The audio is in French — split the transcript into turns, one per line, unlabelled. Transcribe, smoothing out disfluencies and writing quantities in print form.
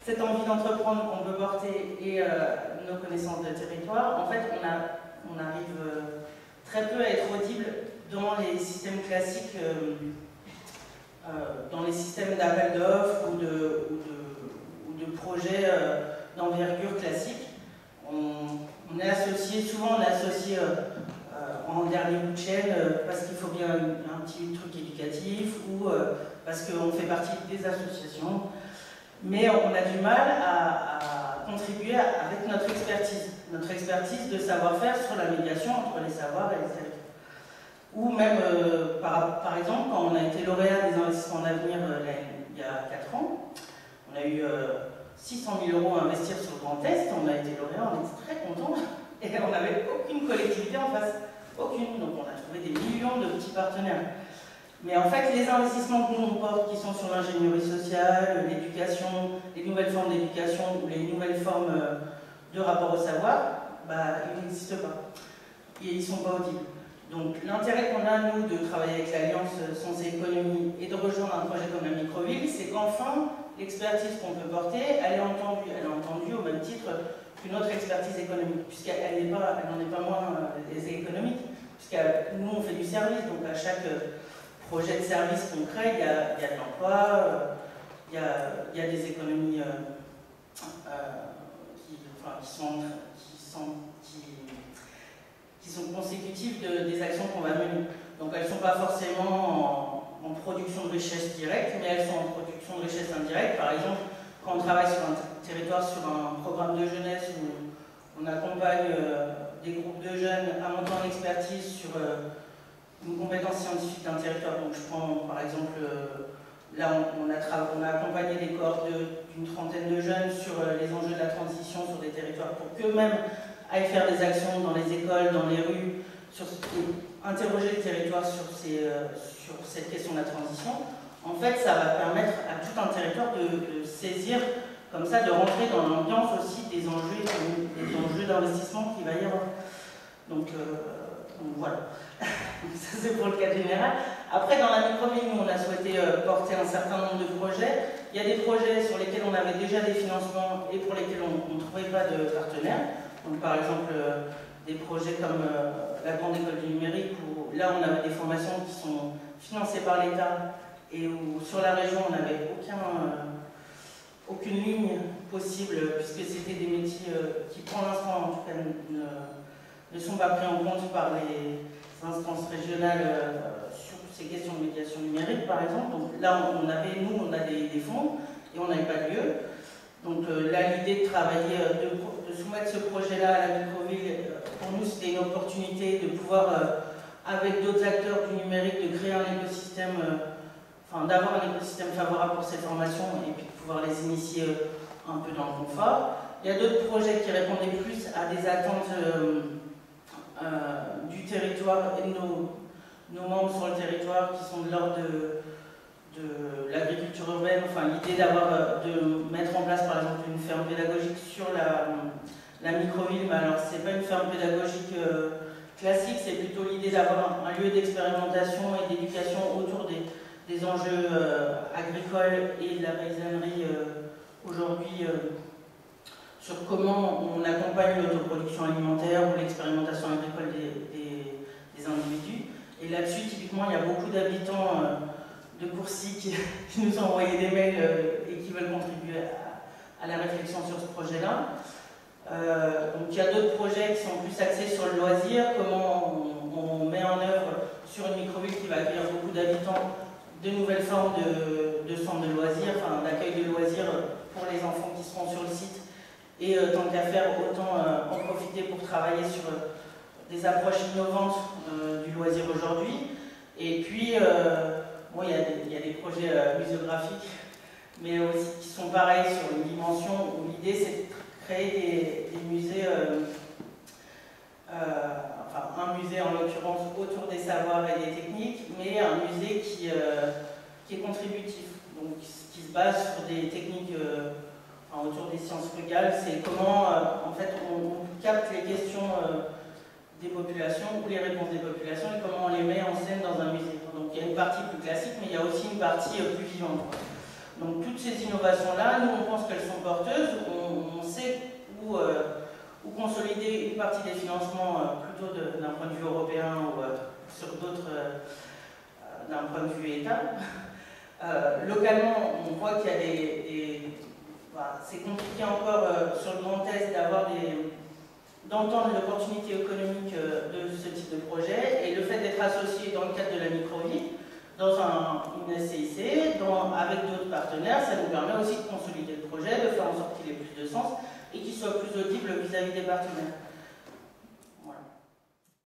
cette envie d'entreprendre qu'on peut porter et nos connaissances de territoire, en fait, on arrive très peu à être audible dans les systèmes classiques, dans les systèmes d'appel d'offres ou de projets d'envergure classique. On est associé, souvent on est associé en dernier bout de chaîne parce qu'il faut bien un petit truc éducatif ou parce qu'on fait partie des associations. Mais on a du mal à contribuer avec notre expertise de savoir-faire sur la médiation entre les savoirs et les territoires. Ou même, par exemple, quand on a été lauréat des investissements d'avenir il y a 4 ans, on a eu 600 000 € à investir sur le Grand Est, on a été lauréat, on était très contents, et on n'avait aucune collectivité en face, aucune, donc on a trouvé des millions de petits partenaires. Mais en fait, les investissements que nous on porte, qui sont sur l'ingénierie sociale, l'éducation, les nouvelles formes d'éducation ou les nouvelles formes de rapport au savoir, ils n'existent pas. Et ils ne sont pas audibles. Donc l'intérêt qu'on a, nous, de travailler avec l'Alliance Sens et Économie et de rejoindre un projet comme la microville, c'est qu'enfin, l'expertise qu'on peut porter, elle est entendue. Elle est entendue au même titre qu'une autre expertise économique, puisqu'elle n'en est pas moins économique, puisque nous, on fait du service, donc à chaque projet de service qu'on crée, il y a de l'emploi, il y a des économies qui sont consécutives des actions qu'on va mener. Donc elles ne sont pas forcément en production de richesse directe, mais elles sont en production de richesse indirecte. Par exemple, quand on travaille sur un territoire, sur un programme de jeunesse où on accompagne des groupes de jeunes à monter en expertise sur une compétence scientifique d'un territoire. Donc je prends par exemple, là on a accompagné des cohortes d'une trentaine de jeunes sur les enjeux de la transition sur des territoires pour qu'eux-mêmes aillent faire des actions dans les écoles, dans les rues, interroger le territoire sur cette question de la transition. En fait, ça va permettre à tout un territoire de saisir, comme ça, de rentrer dans l'ambiance aussi des enjeux d'investissement qu'il va y avoir. Donc voilà. Ça c'est pour le cas général. Après, dans la microville, nous on a souhaité porter un certain nombre de projets. Il y a des projets sur lesquels on avait déjà des financements et pour lesquels on ne trouvait pas de partenaires. Donc par exemple, des projets comme la Grande École du Numérique, où là on avait des formations qui sont financées par l'État et où sur la région on n'avait aucune ligne possible, puisque c'était des métiers qui pour l'instant en tout cas ne sont pas pris en compte par les instances régionales sur ces questions de médiation numérique par exemple. Donc là on a des fonds et on n'avait pas de lieu. Donc là l'idée de travailler, de soumettre ce projet-là à la microville, pour nous c'était une opportunité de pouvoir, avec d'autres acteurs du numérique, de créer un écosystème, d'avoir un écosystème favorable pour ces formations et puis de pouvoir les initier un peu dans le confort. Il y a d'autres projets qui répondaient plus à des attentes du territoire et de nos membres sur le territoire qui sont de l'ordre de l'agriculture urbaine, l'idée de mettre en place par exemple une ferme pédagogique sur la microville, mais alors c'est pas une ferme pédagogique classique, c'est plutôt l'idée d'avoir un lieu d'expérimentation et d'éducation autour des enjeux agricoles et de la paysannerie aujourd'hui, sur comment on accompagne l'autoproduction alimentaire ou l'expérimentation agricole des individus. Et là-dessus, typiquement, il y a beaucoup d'habitants de Courcy qui nous ont envoyé des mails et qui veulent contribuer à la réflexion sur ce projet-là. Donc il y a d'autres projets qui sont plus axés sur le loisir, comment on met en œuvre sur une microville qui va accueillir beaucoup d'habitants de nouvelles formes de centres de loisirs, d'accueil de loisirs pour les enfants qui seront sur le site. Et tant qu'à faire, autant en profiter pour travailler sur des approches innovantes du loisir aujourd'hui. Et puis, il y a des projets muséographiques, mais aussi qui sont pareils sur une dimension où l'idée c'est de créer des musées, un musée en l'occurrence autour des savoirs et des techniques, mais un musée qui est contributif, donc qui se base sur des techniques autour des sciences rurales. C'est comment en fait on capte les questions des populations ou les réponses des populations et comment on les met en scène dans un musée. Donc il y a une partie plus classique, mais il y a aussi une partie plus vivante. Donc toutes ces innovations-là, nous on pense qu'elles sont porteuses partie des financements plutôt d'un point de vue européen ou sur d'autres d'un point de vue État. Localement, on voit qu'il y a c'est compliqué encore sur le Grand Est d'entendre l'opportunité économique de ce type de projet, et le fait d'être associé dans le cadre de la microvie, dans une SCIC, avec d'autres partenaires, ça nous permet aussi de consolider le projet, de faire en sorte qu'il ait plus de sens et qu'il soit plus audible vis-à-vis des partenaires.